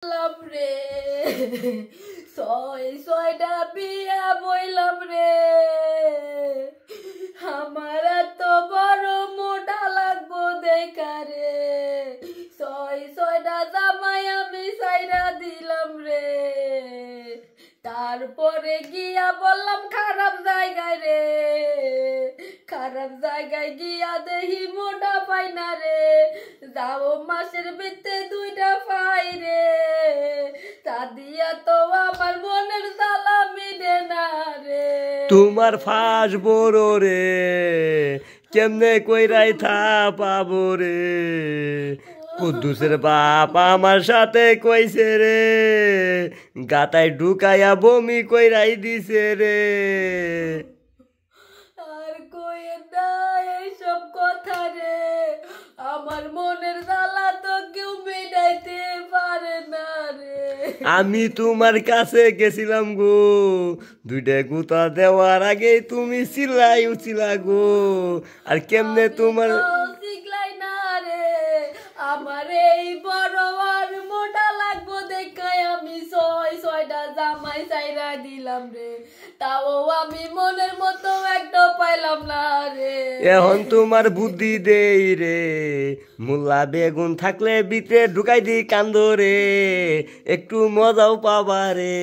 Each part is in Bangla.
বললাম রে ছয়টা বিয়া বইলাম রে আমার তো বড় মোটা লাগবো দেখা রে ছয়টা জামাই আমি সাইরা দিলাম রে তারপরে গিয়া বললাম খারাপ জায়গায় রে খারাপ জায়গায় গিয়া দেখি মোটা পাই না রে যাও মাসের ভিতরে দুইটা পাই রে তা দিয়া তো আমার মনের জ্বালা মিটে না রে তোমার ফাঁস বড় রে কেমনে কইরাই থা পাবো রে কুদ্দুসের বাপ আমার সাথে কইছে রে গাতায় ঢুকাইয়া বমি কইরাই দিছে রে আর কইে না এইসব কথা রে আমার মনের জ্বালা তো কেউ মেটাইতে পারে না রে আমি তোমার কাছে গেছিলাম গো দুইটা গুতা দেওয়ার আগে তুমি চিল্লাই উচিলা গো আর কেমনে তোমার শিখলাই না রে আমার এই বড় আর মোটা লাগবো দেখায় আমি ছয়টা জামাই চাইরা দিলাম রে তাও আমি মনের মতো একটা পাইলাম না রে এখন তোমার বুদ্ধি দেই রে মুল্লা বেগুন থাকলে ভিতরে ঢুকাই দি কান্দ রে একটু মজাও পাবা রে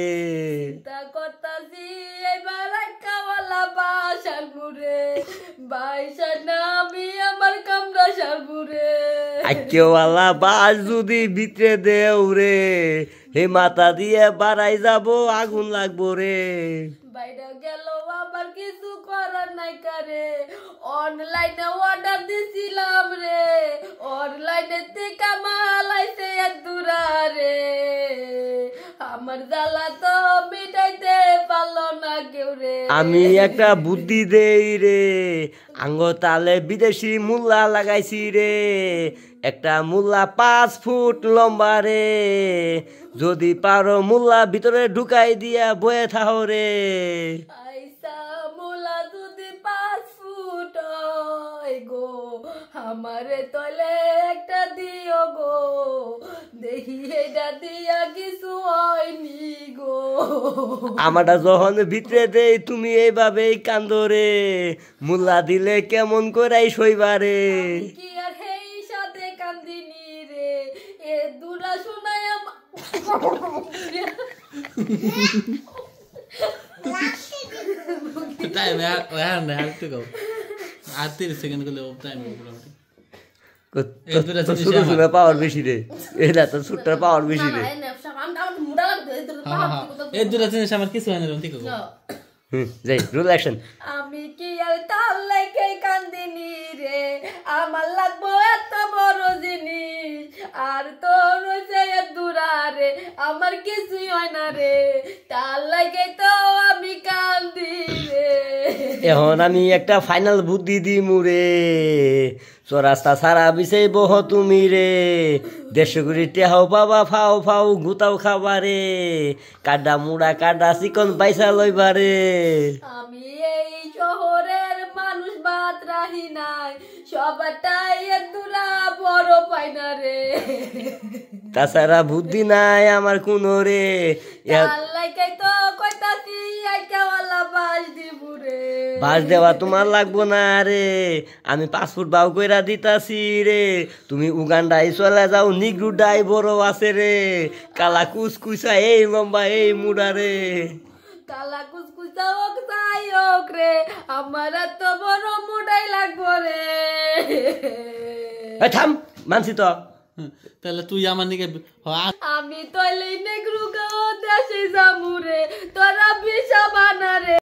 তা করতাছি এবার কাওয়ালা বাসার মুরে বাইসা না আমি আমার কামরা সারবুরে আইকেওয়ালা বাস যদি ভিতরে দেও রে হে মাথা দিয়ে বাড়াই যাব আগুন লাগবো রে বাইরে গেল আবার কিছু করার নাই কারে অনলাইনে অর্ডার দিছিলাম রে অনলাইনে থেকে মাল আইছে দূরা রে আমার জ্বালা তো মিটাইতে পারলো না কেউ রে আমি একটা বুদ্ধি দেই রে আঙ্গ তালে বিদেশি মুল্লা লাগাইছি রে একটা মুল্লা 5 ফুট লম্বা রে যদি পারো মুল্লা ভিতরে ঢুকাই দিয়া বয়ে থাও রে আইসা মুলা যদি 5 ফুট হয় গো আমারে তলে একটা দিও গো দেখি এটা দিয়া কিছু হয়নি গো আমারটা যখন ভিতরে দেই তুমি এইভাবেই কান্দো রে মুল্লা দিলে কেমন করাই সইবা রে কি আর হেই সাথে কান্দিনি রে এ দুরা শোনায় टाइम यार यार तो को आते सेकंड को ले टाइम শুরু পাওয়ার বেশি রে এটা তো সুটটার পাওয়ার বেশি রে এই দুটা জিনিস আমার কিছু হয় না ঠিক আছে যাই রুল অ্যাকশন আমি কি আর তার লেগে কান্দিনি রে আমার লাগবো এত বড় জিনিস আর তোর হচ্ছে দূরা রে আমার কিছুই হয় না রে তার লাগে তো আমি কান্দি রে এখন আমি একটা ফাইনাল বুদ্ধি দিমু রে চরাস্তা সারা বিছে বহ তুমি রে 150 কোটি টেহাও পাবা ফাও ফাও গুতাও খাবা রে কাডা মুড়া কাডা চিকন পয়সা লইবা রে আমি এই শহরের মানুষ বাদ রাহি নাই সবটাই দূরা বড় পাই না রে তাছাড়া বুদ্ধি নাই আমার কোনো রে তার লাগে তো কইতাছি আইকাওয়ালা বাস দিবু রে বাস দেওয়া তোমার লাগবো না রে আমি 5 ফুট বাউ কইরা দিতাছি রে তুমি উগান্ডায় চলে যাও নিগ্রুডাই বড় আছে রে কালা কুচকুচা এই লম্বা এই মুড়া রে কালা কুচকুচা হোক যাই হোক রে আমার তো বড় মোটাই লাগবো রে থাম মানছি তো তাহলে তুই আমার নিকে আমি তো নেগ্রু গাও দেশে যামু রে তোরা বিশা বানা রে।